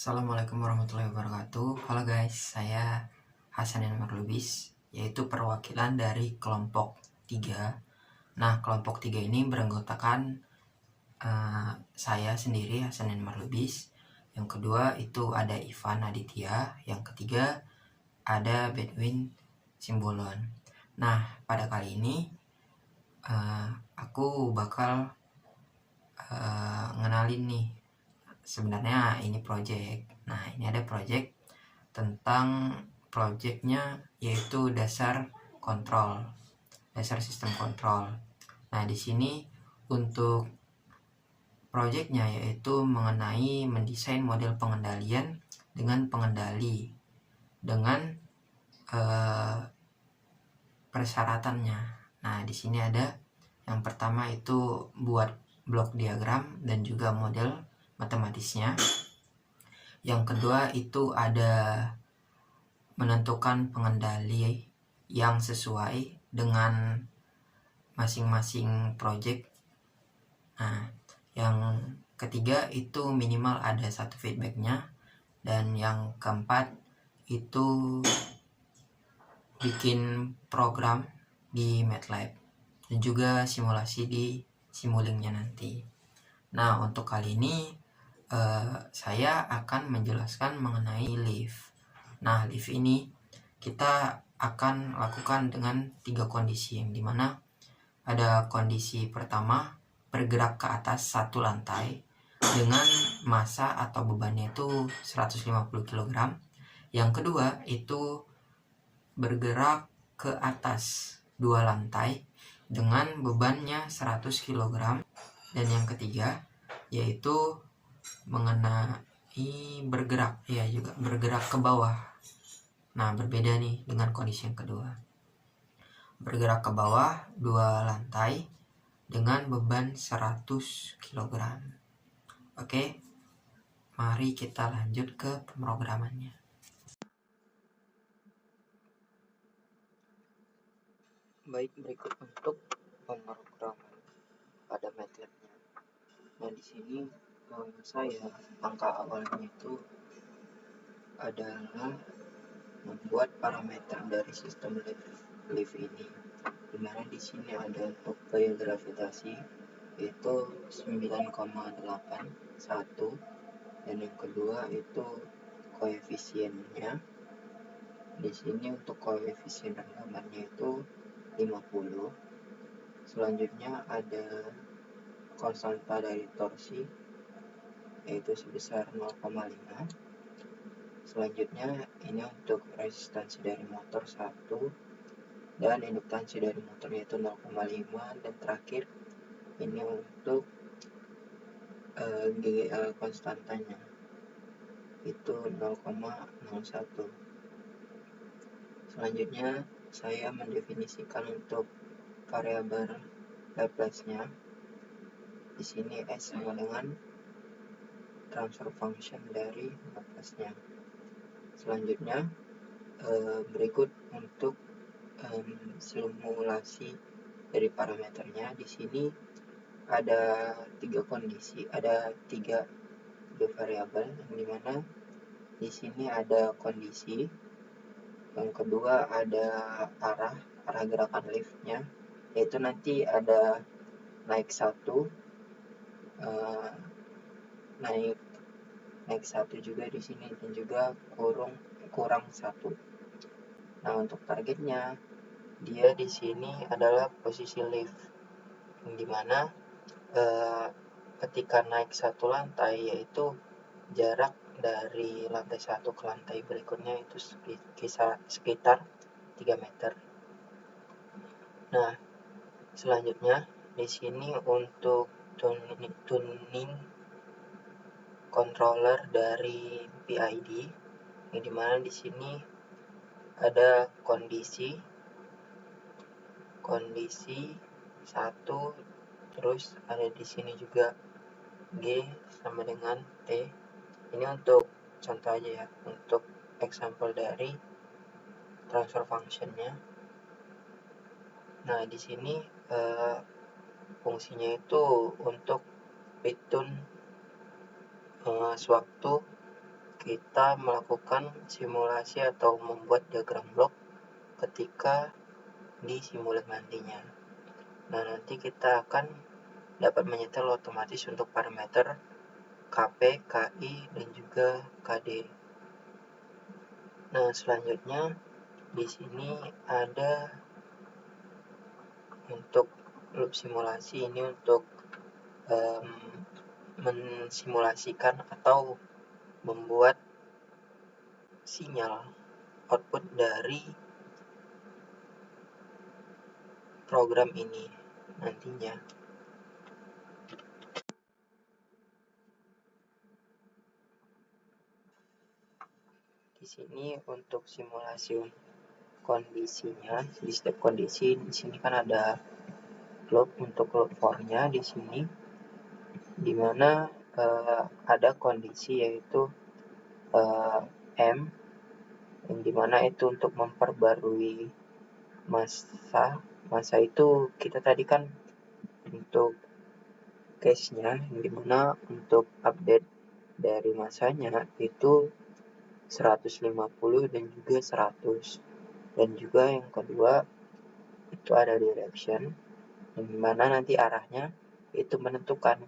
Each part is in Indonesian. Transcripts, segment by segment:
Assalamualaikum warahmatullahi wabarakatuh. Halo guys, saya Hasanin Marlubis, yaitu perwakilan dari kelompok 3. Nah, kelompok 3 ini beranggotakan saya sendiri, Hasanin Marlubis. Yang kedua itu ada Ivan Aditya. Yang ketiga ada Bedwin Simbolon. Nah, pada kali ini aku bakal ngenalin nih. Sebenarnya ini project. Nah, ini ada project tentang projectnya yaitu dasar kontrol, dasar sistem kontrol. Nah, di sini untuk projectnya yaitu mengenai mendesain model pengendalian dengan pengendali dengan persyaratannya. Nah, di sini ada yang pertama itu buat blok diagram dan juga model matematisnya. Yang kedua itu ada menentukan pengendali yang sesuai dengan masing-masing project. Nah, yang ketiga itu minimal ada satu feedbacknya. Dan yang keempat itu bikin program di MATLAB dan juga simulasi di Simulink-nya nanti. Nah, untuk kali ini saya akan menjelaskan mengenai lift. Nah, lift ini kita akan lakukan dengan 3 kondisi, yang dimana ada kondisi pertama bergerak ke atas satu lantai dengan massa atau bebannya itu 150 kg. Yang kedua itu bergerak ke atas 2 lantai dengan bebannya 100 kg. Dan yang ketiga yaitu mengenai bergerak ke bawah. Nah, berbeda nih dengan kondisi yang kedua. Bergerak ke bawah 2 lantai dengan beban 100 kg. Oke, mari kita lanjut ke pemrogramannya. Baik, berikut untuk pemrograman pada MATLAB-nya. Nah, di sini saya angka awalnya itu adalah membuat parameter dari sistem lift ini, dimana di sini ada untuk gaya gravitasi yaitu 9,81, dan yang kedua itu koefisiennya. Di sini untuk koefisien renggamannya itu 50. Selanjutnya ada konstanta dari torsi yaitu sebesar 0,5. Selanjutnya ini untuk resistansi dari motor 1 dan induktansi dari motornya itu 0,5, dan terakhir ini untuk GGL konstantanya itu 0,01. Selanjutnya saya mendefinisikan untuk variabel Laplace-nya. Di sini S sama dengan transfer function dari Laplace-nya. Selanjutnya berikut untuk simulasi dari parameternya. Di sini ada 3 kondisi, ada 3 variabel, yang dimana di sini ada kondisi, yang kedua ada arah gerakan liftnya, yaitu nanti ada naik 1, naik 1 juga di sini, dan juga kurang 1. Nah, untuk targetnya dia di sini adalah posisi lift, yang dimana ketika naik 1 lantai yaitu jarak dari lantai 1 ke lantai berikutnya itu sekitar 3 meter. Nah, selanjutnya di sini untuk tuning controller dari PID, yang dimana di sini ada kondisi 1, terus ada di sini juga G sama dengan T. Ini untuk contoh aja ya, untuk example dari transfer function-nya. Nah, di sini fungsinya itu untuk retune sewaktu kita melakukan simulasi atau membuat diagram blok ketika di simulir nantinya. Nah, nanti kita akan dapat menyetel otomatis untuk parameter KP, KI, dan juga KD. Nah, selanjutnya di sini ada untuk loop simulasi, ini untuk mensimulasikan atau membuat sinyal output dari program ini nantinya. Di sini untuk simulasi kondisinya, di setiap kondisi di sini kan ada loop untuk loop for-nya di sini, di mana ada kondisi yaitu M, yang dimana itu untuk memperbarui masa itu kita tadi kan untuk case-nya, yang dimana untuk update dari masanya itu 150 dan juga 100. Dan juga yang kedua itu ada direction, yang dimana nanti arahnya itu menentukan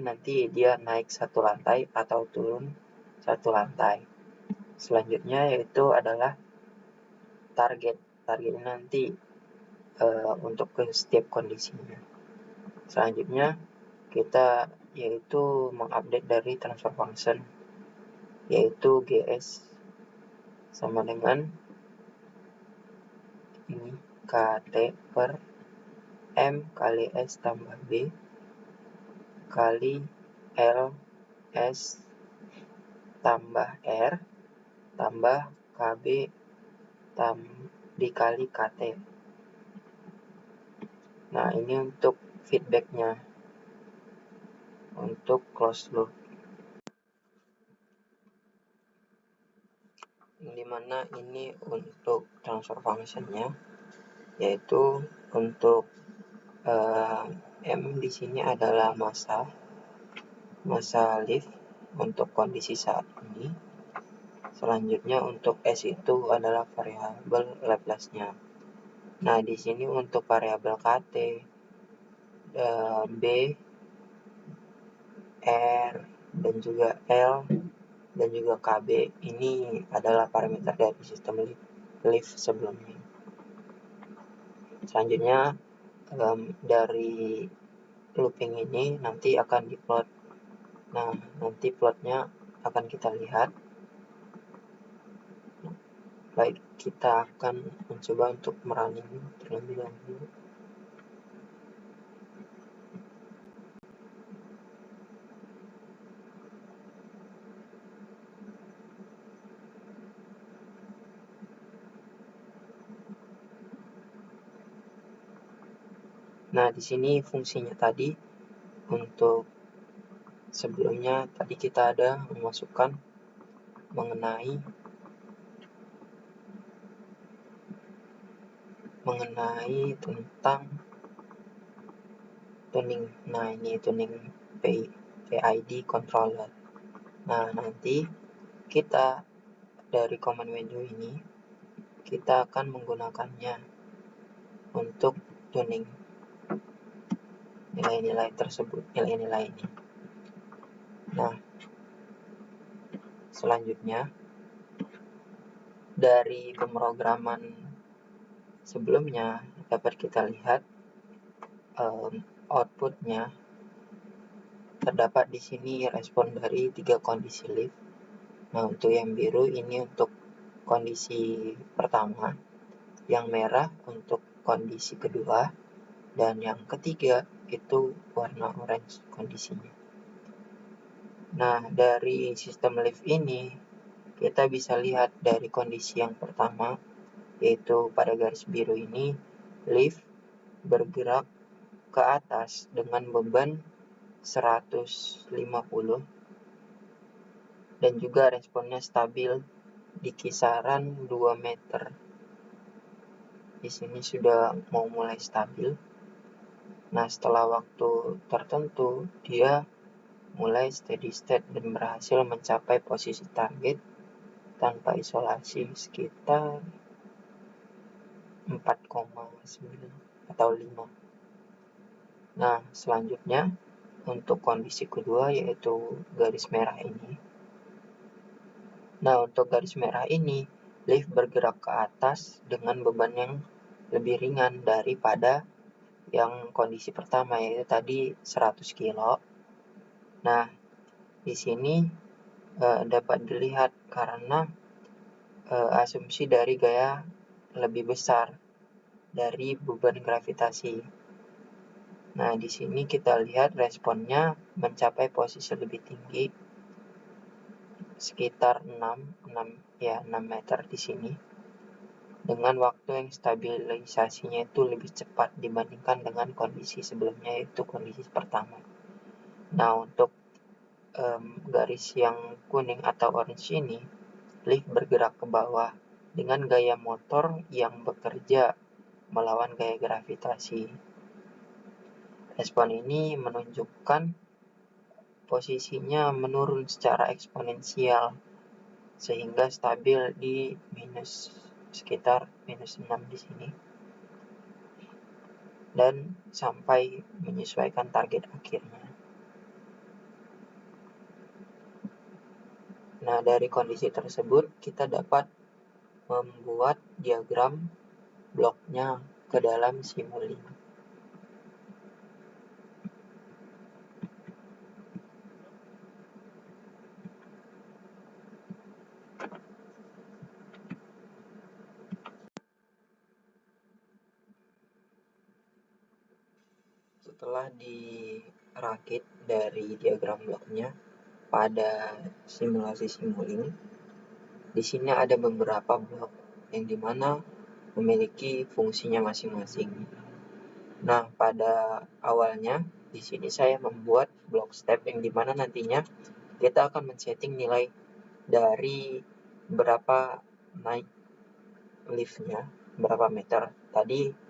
nanti dia naik satu lantai atau turun satu lantai. Selanjutnya yaitu adalah target nanti untuk ke setiap kondisinya. Selanjutnya kita yaitu mengupdate dari transfer function, yaitu GS sama dengan ini KT per M kali S tambah B kali L S tambah R tambah KB dikali KT. Nah, ini untuk feedbacknya untuk closed loop, dimana ini untuk transfer functionnya, yaitu untuk M di sini adalah masa lift untuk kondisi saat ini. Selanjutnya untuk S itu adalah variabel Laplace-nya. Nah, di sini untuk variabel KT, B, R, dan juga L, dan juga KB ini adalah parameter dari sistem lift sebelumnya. Selanjutnya dari looping ini nanti akan diplot. Nah, nanti plotnya akan kita lihat. Baik, kita akan mencoba untuk merunning terlebih dahulu. Nah, di sini fungsinya tadi untuk sebelumnya tadi kita ada memasukkan mengenai tentang tuning. Nah, ini tuning PID controller. Nah, nanti kita dari command window ini kita akan menggunakannya untuk tuning nilai-nilai tersebut, nilai-nilai ini. Nah, selanjutnya dari pemrograman sebelumnya dapat kita lihat outputnya terdapat di sini respon dari 3 kondisi lift. Nah, untuk yang biru ini untuk kondisi pertama, yang merah untuk kondisi kedua, dan yang ketiga itu warna orange kondisinya. Nah, dari sistem lift ini kita bisa lihat dari kondisi yang pertama, yaitu pada garis biru ini, lift bergerak ke atas dengan beban 150 dan juga responnya stabil di kisaran 2 meter. Di sini sudah mau mulai stabil. Nah, setelah waktu tertentu dia mulai steady state dan berhasil mencapai posisi target tanpa isolasi sekitar 4,9 atau 5. Nah, selanjutnya untuk kondisi kedua yaitu garis merah ini. Nah, untuk garis merah ini, lift bergerak ke atas dengan beban yang lebih ringan daripada yang kondisi pertama, yaitu tadi 100 kilo. Nah, di sini dapat dilihat karena asumsi dari gaya lebih besar dari beban gravitasi. Nah, di sini kita lihat responnya mencapai posisi lebih tinggi, sekitar 6 meter di sini, dengan waktu yang stabilisasinya itu lebih cepat dibandingkan dengan kondisi sebelumnya, yaitu kondisi pertama. Nah, untuk garis yang kuning atau orange ini, lift bergerak ke bawah dengan gaya motor yang bekerja melawan gaya gravitasi. Respon ini menunjukkan posisinya menurun secara eksponensial sehingga stabil di sekitar -6 di sini dan sampai menyesuaikan target akhirnya. Nah, dari kondisi tersebut kita dapat membuat diagram bloknya ke dalam Simulink. Setelah dirakit dari diagram bloknya pada simulasi Simulink, di sini ada beberapa blok yang dimana memiliki fungsinya masing-masing. Nah, pada awalnya di sini saya membuat blok step yang dimana nantinya kita akan men-setting nilai dari berapa naik liftnya, berapa meter. Tadi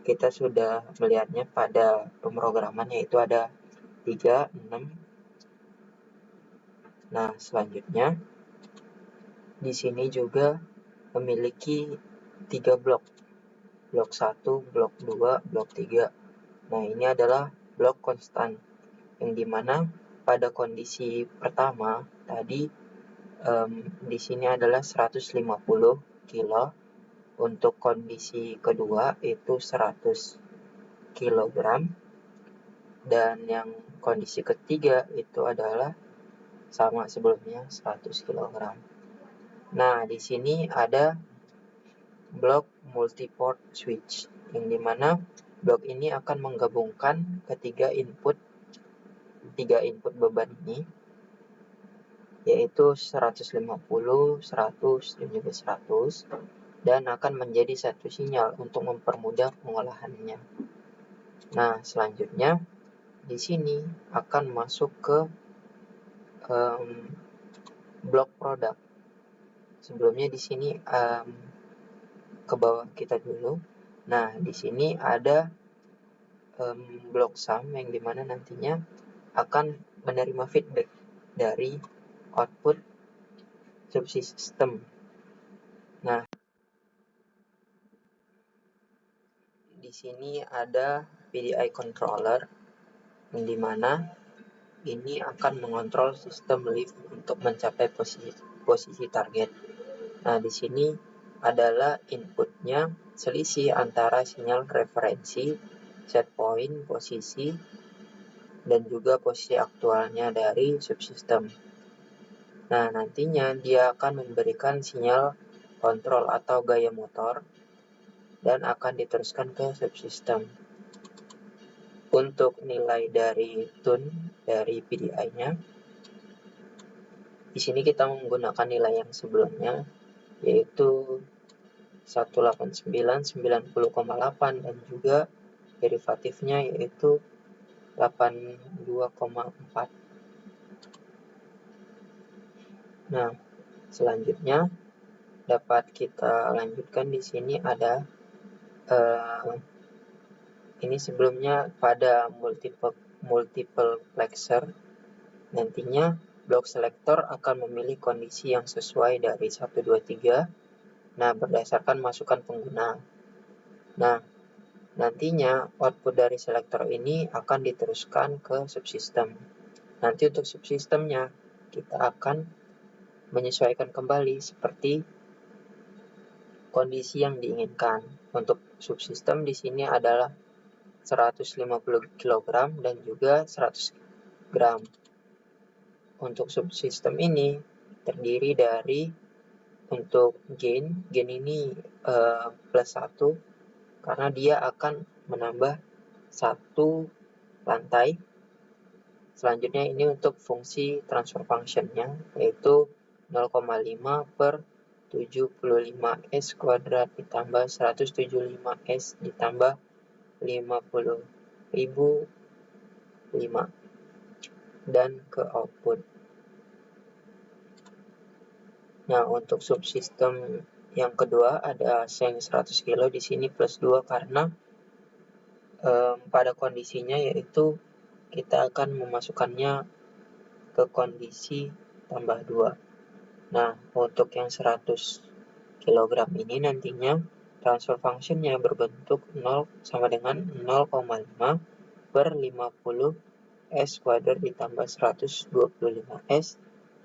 kita sudah melihatnya pada pemrograman, yaitu ada 3, 6. Nah, selanjutnya di sini juga memiliki 3 blok. Blok 1, blok 2, blok 3. Nah, ini adalah blok konstan yang dimana pada kondisi pertama tadi di sini adalah 150 kilo. Untuk kondisi kedua itu 100 kg, dan yang kondisi ketiga itu adalah sama sebelumnya 100 kg. Nah, di sini ada blok multiport switch yang dimana blok ini akan menggabungkan tiga input beban ini, yaitu 150, 100, dan juga 100, dan akan menjadi satu sinyal untuk mempermudah pengolahannya. Nah, selanjutnya di sini akan masuk ke blok produk. Sebelumnya di sini ke bawah kita dulu. Nah, di sini ada blok sum yang dimana nantinya akan menerima feedback dari output subsystem. Nah, di sini ada PDI controller yang dimana ini akan mengontrol sistem lift untuk mencapai posisi target. Nah, di sini adalah inputnya selisih antara sinyal referensi, set point, posisi, dan juga posisi aktualnya dari subsystem. Nah, nantinya dia akan memberikan sinyal kontrol atau gaya motor dan akan diteruskan ke subsystem. Untuk nilai dari tune dari PDI-nya, di sini kita menggunakan nilai yang sebelumnya, yaitu 189, 90,8, dan juga derivatifnya yaitu 82,4. Nah, selanjutnya dapat kita lanjutkan di sini ada ini sebelumnya pada multiplexer nantinya blok selektor akan memilih kondisi yang sesuai dari 1, 2, 3. Nah, berdasarkan masukan pengguna. Nah, nantinya output dari selektor ini akan diteruskan ke subsistem. Nanti untuk subsistemnya kita akan menyesuaikan kembali seperti kondisi yang diinginkan. Untuk subsistem di sini adalah 150 kg dan juga 100 gram. Untuk subsistem ini terdiri dari untuk gain ini plus 1 karena dia akan menambah satu lantai. Selanjutnya ini untuk fungsi transfer function-nya yaitu 0,5 per 75S kuadrat ditambah 175S ditambah 50.005 dan ke output. Nah, untuk subsistem yang kedua ada seng 100 kilo di sini plus 2 karena pada kondisinya yaitu kita akan memasukkannya ke kondisi tambah 2. Nah, untuk yang 100 kg ini nantinya transfer function-nya berbentuk 0 sama dengan 0,5 per 50 S kuadrat ditambah 125S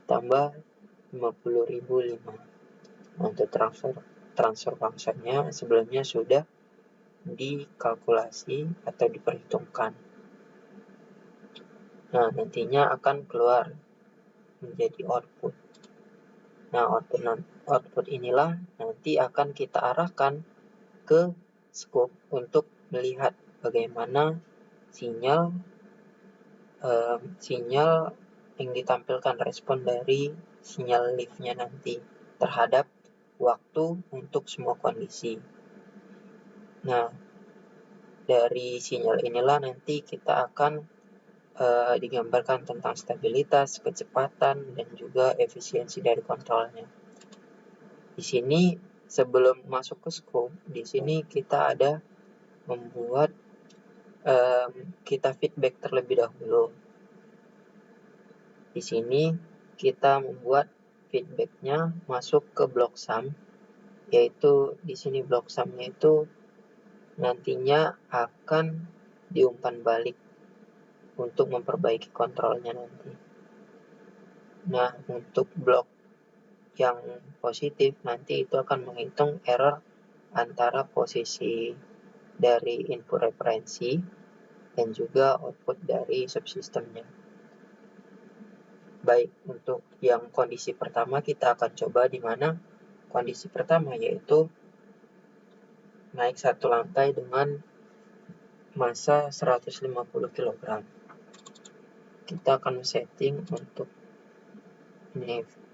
tambah 50.005. Nah, untuk transfer function-nya sebelumnya sudah dikalkulasi atau diperhitungkan. Nah, nantinya akan keluar menjadi output. Nah, output inilah nanti akan kita arahkan ke scope untuk melihat bagaimana sinyal yang ditampilkan respon dari sinyal lift-nya nanti terhadap waktu untuk semua kondisi. Nah, dari sinyal inilah nanti kita akan digambarkan tentang stabilitas, kecepatan, dan juga efisiensi dari kontrolnya. Di sini sebelum masuk ke scope, di sini kita ada membuat kita feedback terlebih dahulu. Di sini kita membuat feedbacknya masuk ke blok sum, yaitu di sini blok sumnya itu nantinya akan diumpan balik untuk memperbaiki kontrolnya nanti. Nah, untuk blok yang positif nanti itu akan menghitung error antara posisi dari input referensi dan juga output dari subsistemnya. Baik, untuk yang kondisi pertama kita akan coba di mana kondisi pertama yaitu naik satu lantai dengan massa 150 kg. Kita akan setting untuk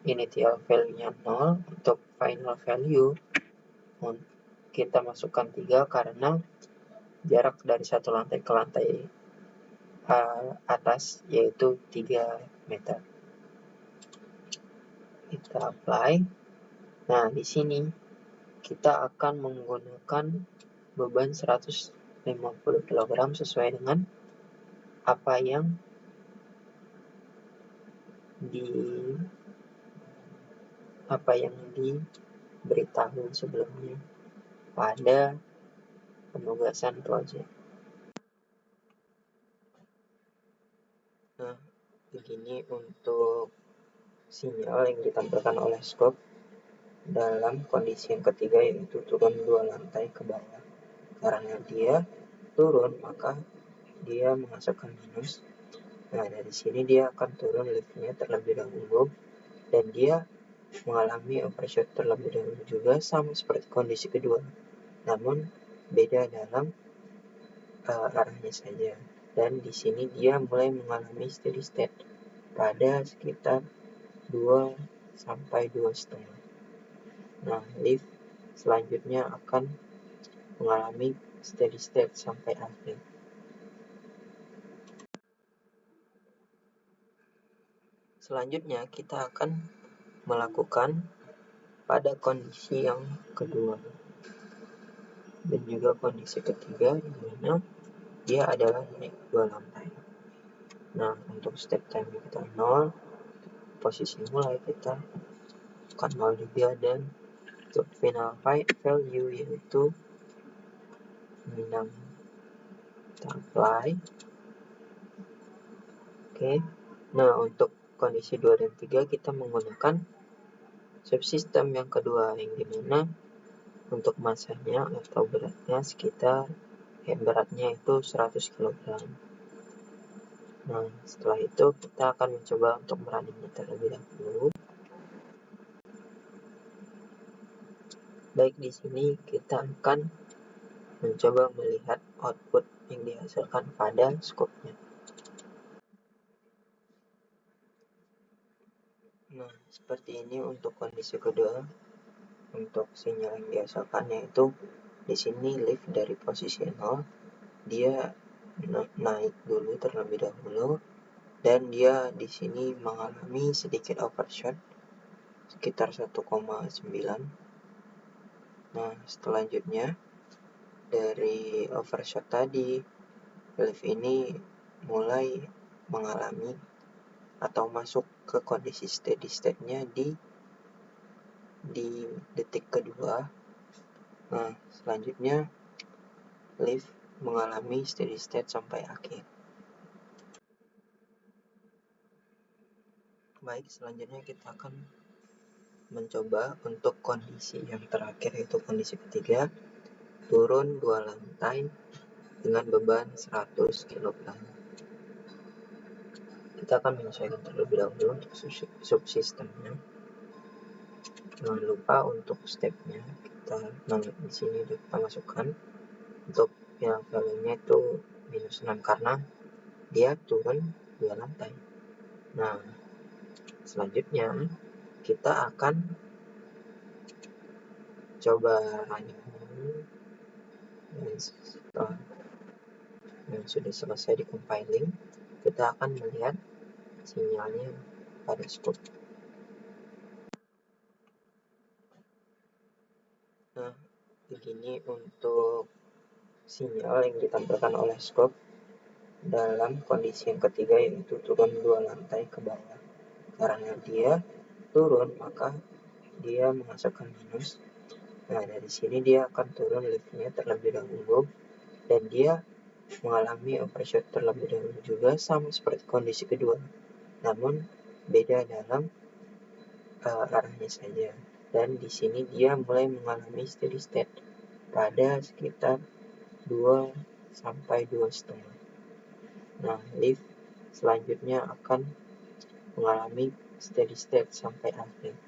initial value-nya 0, untuk final value kita masukkan 3 karena jarak dari satu lantai ke lantai atas yaitu 3 meter. Kita apply. Nah, di sini kita akan menggunakan beban 150 kg sesuai dengan apa yang diberitahu sebelumnya pada penugasan proyek. Nah, begini untuk sinyal yang ditampilkan oleh scope dalam kondisi yang ketiga yaitu turun 2 lantai ke bawah. Karena dia turun maka dia menghasilkan minus. Nah, dari sini dia akan turun liftnya terlebih dahulu dan dia mengalami overshoot terlebih dahulu juga sama seperti kondisi kedua, namun beda dalam arahnya saja. Dan di sini dia mulai mengalami steady state pada sekitar 2 sampai 2,5. Nah, lift selanjutnya akan mengalami steady state sampai akhir. Selanjutnya kita akan melakukan pada kondisi yang kedua dan juga kondisi ketiga di mana dia adalah naik 2 lantai. Nah, untuk step time kita 0, posisi mulai kita akan 0 juga, dan untuk final value yaitu minang apply. Oke. Nah, untuk kondisi 2 dan 3 kita menggunakan subsistem yang kedua, yang dimana untuk masanya atau beratnya beratnya itu 100 kg. Nah, setelah itu kita akan mencoba untuk merunning terlebih dahulu. Baik, di sini kita akan mencoba melihat output yang dihasilkan pada scope-nya. Nah, seperti ini untuk kondisi kedua. Untuk sinyal yang dihasilkan yaitu di sini lift dari posisi 0, dia naik dulu terlebih dahulu, dan dia di sini mengalami sedikit overshot sekitar 1,9. Nah, selanjutnya dari overshot tadi, lift ini mulai mengalami atau masuk ke kondisi steady state-nya di detik kedua. Nah, selanjutnya lift mengalami steady state sampai akhir. Baik, selanjutnya kita akan mencoba untuk kondisi yang terakhir, yaitu kondisi ketiga, turun 2 lantai dengan beban 100 kg. Kita akan menyesuaikan terlebih dahulu untuk subsistemnya. Jangan lupa untuk stepnya di sini kita masukkan untuk yang value-nya itu -6 karena dia turun 2 lantai. Nah, selanjutnya kita akan coba running, dan setelah yang sudah selesai di compiling, kita akan melihat sinyalnya pada scope. Nah, begini untuk sinyal yang ditampilkan oleh scope dalam kondisi yang ketiga, yaitu turun 2 lantai ke bawah. Karena dia turun, maka dia menghasilkan minus. Nah, dari sini dia akan turun liftnya terlebih dahulu, dan dia mengalami overshoot terlebih dahulu juga, sama seperti kondisi kedua, namun beda dalam arahnya saja. Dan di sini dia mulai mengalami steady state pada sekitar 2 sampai 2,5. Nah, lift selanjutnya akan mengalami steady state sampai akhir.